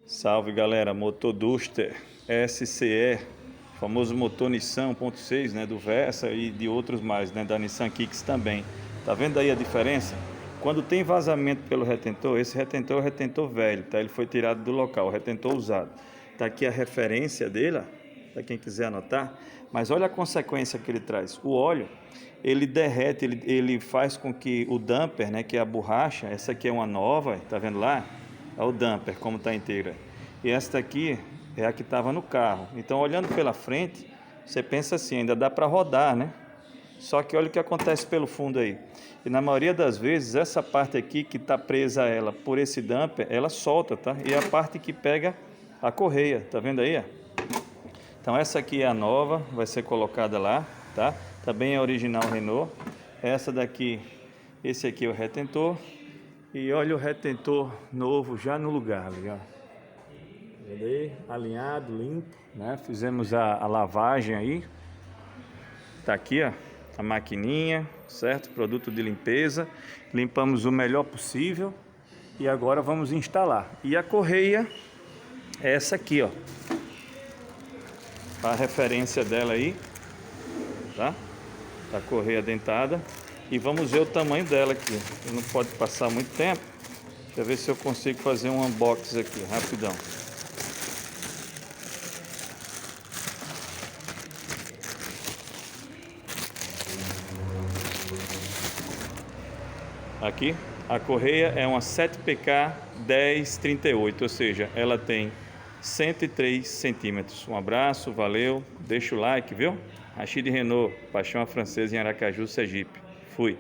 Salve galera, motor Duster SCE, famoso motor Nissan 1.6, né, do Versa e de outros mais, né, da Nissan Kicks também. Tá vendo aí a diferença? Quando tem vazamento pelo retentor, esse retentor é o retentor velho, tá? Ele foi tirado do local, o retentor usado. Tá aqui a referência dele, para quem quiser anotar. Mas olha a consequência que ele traz. O óleo, ele derrete, ele faz com que o damper, né, que é a borracha, essa aqui é uma nova, tá vendo lá? É o damper, como está inteira. E esta aqui é a que estava no carro. Então, olhando pela frente, você pensa assim, ainda dá para rodar, né? Só que olha o que acontece pelo fundo aí. E na maioria das vezes, essa parte aqui que está presa a ela por esse damper, ela solta, tá? E é a parte que pega a correia, tá vendo aí? Ó? Então essa aqui é a nova, vai ser colocada lá, tá? Também é original Renault. Essa daqui, esse aqui é o retentor. E olha o retentor novo já no lugar, legal? Vendo aí? Alinhado, limpo, né? Fizemos a lavagem aí. Tá aqui, ó, a maquininha, certo? Produto de limpeza. Limpamos o melhor possível. E agora vamos instalar. E a correia é essa aqui, ó. A referência dela aí, tá? A correia dentada. E vamos ver o tamanho dela aqui. Não pode passar muito tempo. Deixa eu ver se eu consigo fazer um unboxing aqui, rapidão. Aqui, a correia é uma 7PK 1038, ou seja, ela tem 103 centímetros. Um abraço, valeu, deixa o like, viu? Rachid Renault, Paixão Francesa em Aracaju, Sergipe. Fui.